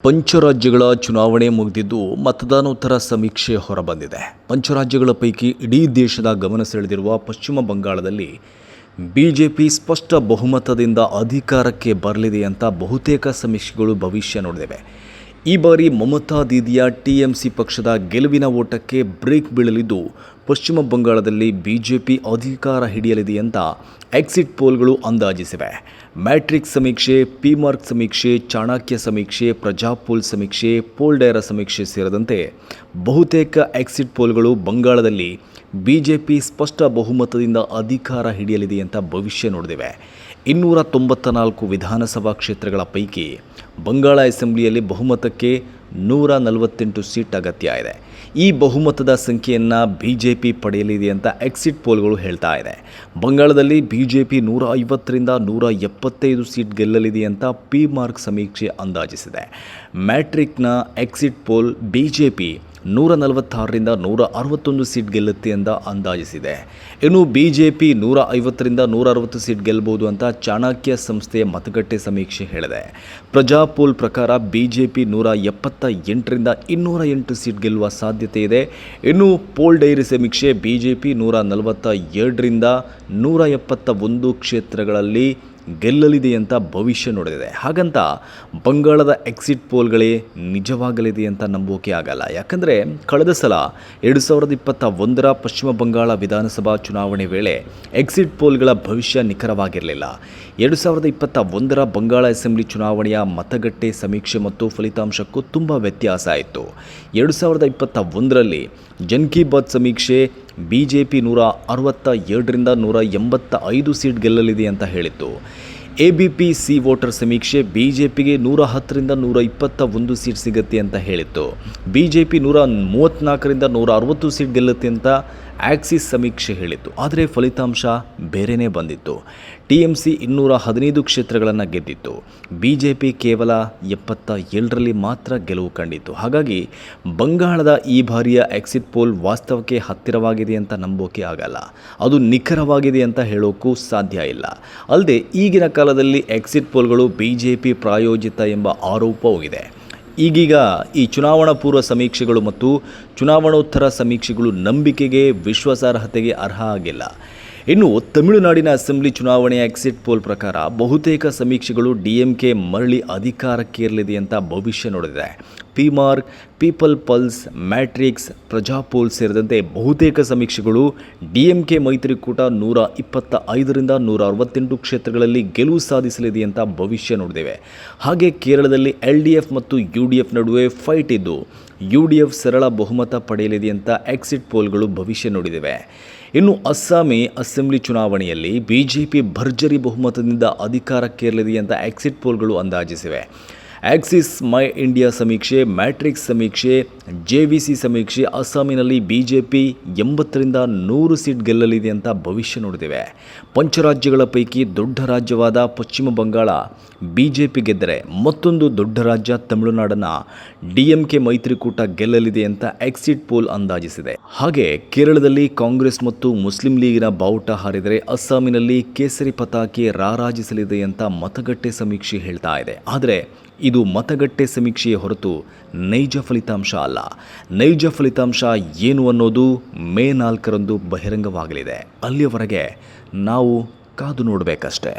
ಪಂಚರಾಜ್ಯಗಳ ಚುನಾವಣೆ ಮುಗಿದಿದ್ದು ಮತದಾನೋತ್ತರ ಸಮೀಕ್ಷೆ ಹೊರಬಂದಿದೆ. ಪಂಚರಾಜ್ಯಗಳ ಪೈಕಿ ಇಡೀ ದೇಶದ ಗಮನ ಸೆಳೆದಿರುವ ಪಶ್ಚಿಮ ಬಂಗಾಳದಲ್ಲಿ ಬಿಜೆಪಿ ಸ್ಪಷ್ಟ ಬಹುಮತದಿಂದ ಅಧಿಕಾರಕ್ಕೆ ಬರಲಿದೆ ಅಂತ ಬಹುತೇಕ ಸಮೀಕ್ಷೆಗಳು ಭವಿಷ್ಯ ನುಡಿದಿವೆ. ಈ ಬಾರಿ ಮಮತಾ ದೀದಿಯ ಟಿಎಂಸಿ ಪಕ್ಷದ ಗೆಲುವಿನ ಓಟಕ್ಕೆ ಬ್ರೇಕ್ ಬೀಳಲಿದ್ದು ಪಶ್ಚಿಮ ಬಂಗಾಳದಲ್ಲಿ ಬಿಜೆಪಿ ಅಧಿಕಾರ ಹಿಡಿಯಲಿದೆ ಅಂತ ಎಕ್ಸಿಟ್ ಪೋಲ್ಗಳು ಅಂದಾಜಿಸಿವೆ. ಮ್ಯಾಟ್ರಿಕ್ಸ್ ಸಮೀಕ್ಷೆ, ಪಿಮಾರ್ಕ್ ಸಮೀಕ್ಷೆ, ಚಾಣಕ್ಯ ಸಮೀಕ್ಷೆ, ಪ್ರಜಾಪೋಲ್ ಸಮೀಕ್ಷೆ, ಪೋಲ್ ಡೇರಾ ಸಮೀಕ್ಷೆ ಸೇರಿದಂತೆ ಬಹುತೇಕ ಎಕ್ಸಿಟ್ ಪೋಲ್ಗಳು ಬಂಗಾಳದಲ್ಲಿ ಬಿಜೆಪಿ ಸ್ಪಷ್ಟ ಬಹುಮತದಿಂದ ಅಧಿಕಾರ ಹಿಡಿಯಲಿದೆ ಅಂತ ಭವಿಷ್ಯ ನುಡಿದಿವೆ. 294 ವಿಧಾನಸಭಾ ಕ್ಷೇತ್ರಗಳ ಪೈಕಿ ಬಂಗಾಳ ಅಸೆಂಬ್ಲಿಯಲ್ಲಿ ಬಹುಮತಕ್ಕೆ 148 ಸೀಟ್ ಅಗತ್ಯ ಇದೆ. ಈ ಬಹುಮತದ ಸಂಖ್ಯೆಯನ್ನು ಬಿಜೆಪಿ ಪಡೆಯಲಿದೆ ಅಂತ ಎಕ್ಸಿಟ್ ಪೋಲ್ಗಳು ಹೇಳ್ತಾ ಇದೆ. ಬಂಗಾಳದಲ್ಲಿ ಬಿಜೆಪಿ 150ರಿಂದ 175 ಸೀಟ್ ಗೆಲ್ಲಲಿದೆ ಅಂತ ಪಿಮಾರ್ಕ್ ಸಮೀಕ್ಷೆ ಅಂದಾಜಿಸಿದೆ. ಮ್ಯಾಟ್ರಿಕ್ನ ಎಕ್ಸಿಟ್ ಪೋಲ್ ಬಿಜೆಪಿ 146ರಿಂದ 161 ಸೀಟ್ ಗೆಲ್ಲುತ್ತೆ ಅಂತ ಅಂದಾಜಿಸಿದೆ. ಇನ್ನು ಬಿಜೆಪಿ 150ರಿಂದ 160 ಸೀಟ್ ಗೆಲ್ಲಬಹುದು ಅಂತ ಚಾಣಕ್ಯ ಸಂಸ್ಥೆಯ ಮತಗಟ್ಟೆ ಸಮೀಕ್ಷೆ ಹೇಳಿದೆ. ಪ್ರಜಾಪೋಲ್ ಪ್ರಕಾರ ಬಿಜೆಪಿ 178ರಿಂದ 208 ಸೀಟ್ ಗೆಲ್ಲುವ ಸಾಧ್ಯತೆ ಇದೆ. ಇನ್ನು ಪೋಲ್ ಡೈರಿ ಸಮೀಕ್ಷೆ ಬಿಜೆಪಿ 142ರಿಂದ 171 ಕ್ಷೇತ್ರಗಳಲ್ಲಿ ಗೆಲ್ಲಲಿದೆ ಅಂತ ಭವಿಷ್ಯ ನುಡಿದಿದೆ. ಹಾಗಂತ ಬಂಗಾಳದ ಎಕ್ಸಿಟ್ ಪೋಲ್ಗಳೇ ನಿಜವಾಗಲಿದೆ ಅಂತ ನಂಬೋಕೆ ಆಗಲ್ಲ. ಯಾಕಂದರೆ ಕಳೆದ ಸಲ 2021ರ ಪಶ್ಚಿಮ ಬಂಗಾಳ ವಿಧಾನಸಭಾ ಚುನಾವಣೆ ವೇಳೆ ಎಕ್ಸಿಟ್ ಪೋಲ್ಗಳ ಭವಿಷ್ಯ ನಿಖರವಾಗಿರಲಿಲ್ಲ. 2021ರ ಬಂಗಾಳ ಅಸೆಂಬ್ಲಿ ಚುನಾವಣೆಯ ಮತಗಟ್ಟೆ ಸಮೀಕ್ಷೆ ಮತ್ತು ಫಲಿತಾಂಶಕ್ಕೂ ತುಂಬ ವ್ಯತ್ಯಾಸ ಇತ್ತು. 2021ರಲ್ಲಿ ಜನ್ ಕಿ ಬಾತ್ ಸಮೀಕ್ಷೆ ಬಿಜೆಪಿ 167ರಿಂದ 185 ಸೀಟ್ ಗೆಲ್ಲಲಿದೆ ಅಂತ ಹೇಳಿತ್ತು. ಎಬಿಪಿ ಸಿ ವೋಟರ್ ಸಮೀಕ್ಷೆ ಬಿಜೆಪಿಗೆ 110ರಿಂದ 121 ಸೀಟ್ ಸಿಗುತ್ತೆ ಅಂತ ಹೇಳಿತ್ತು. ಬಿಜೆಪಿ 134ರಿಂದ 160 ಸೀಟ್ ಗೆಲ್ಲುತ್ತೆ ಅಂತ ಆಕ್ಸಿಸ್ ಸಮೀಕ್ಷೆ ಹೇಳಿತ್ತು. ಆದರೆ ಫಲಿತಾಂಶ ಬೇರೆಯೇ ಬಂದಿತ್ತು. ಟಿಎಂಸಿ 215 ಕ್ಷೇತ್ರಗಳನ್ನು ಗೆದ್ದಿತ್ತು. ಬಿಜೆಪಿ ಕೇವಲ 77ರಲ್ಲಿ ಮಾತ್ರ ಗೆಲುವು ಕಂಡಿತ್ತು. ಹಾಗಾಗಿ ಬಂಗಾಳದ ಈ ಬಾರಿಯ ಎಕ್ಸಿಟ್ ಪೋಲ್ ವಾಸ್ತವಕ್ಕೆ ಹತ್ತಿರವಾಗಿದೆ ಅಂತ ನಂಬೋಕೆ ಆಗಲ್ಲ. ಅದು ನಿಖರವಾಗಿದೆ ಅಂತ ಹೇಳೋಕ್ಕೂ ಸಾಧ್ಯ ಇಲ್ಲ. ಅಲ್ಲದೆ ಈಗಿನ ಕಾಲದಲ್ಲಿ ಎಕ್ಸಿಟ್ ಪೋಲ್ಗಳು ಬಿಜೆಪಿ ಪ್ರಾಯೋಜಿತ ಎಂಬ ಆರೋಪವೂ ಇದೆ. ಈಗೀಗ ಈ ಚುನಾವಣಾ ಪೂರ್ವ ಸಮೀಕ್ಷೆಗಳು ಮತ್ತು ಚುನಾವಣೋತ್ತರ ಸಮೀಕ್ಷೆಗಳು ನಂಬಿಕೆಗೆ, ವಿಶ್ವಾಸಾರ್ಹತೆಗೆ ಅರ್ಹ ಆಗಿಲ್ಲ. ಇನ್ನು ತಮಿಳುನಾಡಿನ ಅಸೆಂಬ್ಲಿ ಚುನಾವಣೆಯ ಎಕ್ಸಿಟ್ ಪೋಲ್ ಪ್ರಕಾರ ಬಹುತೇಕ ಸಮೀಕ್ಷೆಗಳು ಡಿಎಂಕೆ ಮರಳಿ ಅಧಿಕಾರಕ್ಕೇರಲಿದೆ ಅಂತ ಭವಿಷ್ಯ ನುಡಿದಿದೆ. ಪಿಮಾರ್ಕ್, ಪೀಪಲ್ ಪಲ್ಸ್, ಮ್ಯಾಟ್ರಿಕ್ಸ್, ಪ್ರಜಾಪೋಲ್ ಸೇರಿದಂತೆ ಬಹುತೇಕ ಸಮೀಕ್ಷೆಗಳು ಡಿಎಂಕೆ ಮೈತ್ರಿಕೂಟ 125ರಿಂದ 168 ಕ್ಷೇತ್ರಗಳಲ್ಲಿ ಗೆಲುವು ಸಾಧಿಸಲಿದೆ ಅಂತ ಭವಿಷ್ಯ ನುಡಿದಿವೆ. ಹಾಗೆ ಕೇರಳದಲ್ಲಿ ಎಲ್ಡಿಎಫ್ ಮತ್ತು ಯುಡಿಎಫ್ ನಡುವೆ ಫೈಟ್ ಇದ್ದು ಯುಡಿಎಫ್ ಸರಳ ಬಹುಮತ ಪಡೆಯಲಿದೆ ಅಂತ ಎಕ್ಸಿಟ್ ಪೋಲ್ಗಳು ಭವಿಷ್ಯ ನುಡಿದಿವೆ. ಇನ್ನು ಅಸ್ಸಾಮಿ ಅಸೆಂಬ್ಲಿ ಚುನಾವಣೆಯಲ್ಲಿ ಬಿಜೆಪಿ ಭರ್ಜರಿ ಬಹುಮತದಿಂದ ಅಧಿಕಾರಕ್ಕೇರಲಿದೆ ಅಂತ ಎಕ್ಸಿಟ್ ಪೋಲ್ಗಳು ಅಂದಾಜಿಸಿವೆ. ಆಕ್ಸಿಸ್ ಮೈ ಇಂಡಿಯಾ ಸಮೀಕ್ಷೆ, ಮ್ಯಾಟ್ರಿಕ್ಸ್ ಸಮೀಕ್ಷೆ, ಜೆವಿಸಿ ಸಮೀಕ್ಷೆ ಅಸ್ಸಾಮಿನಲ್ಲಿ ಬಿಜೆಪಿ 80ರಿಂದ 100 ಸೀಟ್ ಗೆಲ್ಲಲಿದೆ ಅಂತ ಭವಿಷ್ಯ ನುಡಿದಿವೆ. ಪಂಚರಾಜ್ಯಗಳ ಪೈಕಿ ದೊಡ್ಡ ರಾಜ್ಯವಾದ ಪಶ್ಚಿಮ ಬಂಗಾಳ ಬಿಜೆಪಿ ಗೆದ್ದರೆ ಮತ್ತೊಂದು ದೊಡ್ಡ ರಾಜ್ಯ ತಮಿಳುನಾಡನ್ನು ಡಿಎಂಕೆ ಮೈತ್ರಿಕೂಟ ಗೆಲ್ಲಲಿದೆ ಅಂತ ಎಕ್ಸಿಟ್ ಪೋಲ್ ಅಂದಾಜಿಸಿದೆ. ಹಾಗೆ ಕೇರಳದಲ್ಲಿ ಕಾಂಗ್ರೆಸ್ ಮತ್ತು ಮುಸ್ಲಿಂ ಲೀಗಿನ ಬಾವುಟ ಹಾರಿದರೆ ಅಸ್ಸಾಮಿನಲ್ಲಿ ಕೇಸರಿ ಪತಾಕೆ ರಾರಾಜಿಸಲಿದೆ ಅಂತ ಮತಗಟ್ಟೆ ಸಮೀಕ್ಷೆ ಹೇಳ್ತಾ ಇದೆ. ಆದರೆ ಇದು ಮತಗಟ್ಟೆ ಸಮೀಕ್ಷೆಯ ಹೊರತು ನೈಜ ಫಲಿತಾಂಶ ಅಲ್ಲ. ನೈಜ ಫಲಿತಾಂಶ ಏನು ಅನ್ನೋದು ಮೇ 4ರಂದು ಬಹಿರಂಗವಾಗಲಿದೆ. ಅಲ್ಲಿಯವರೆಗೆ ನಾವು ಕಾದು ನೋಡಬೇಕಷ್ಟೇ.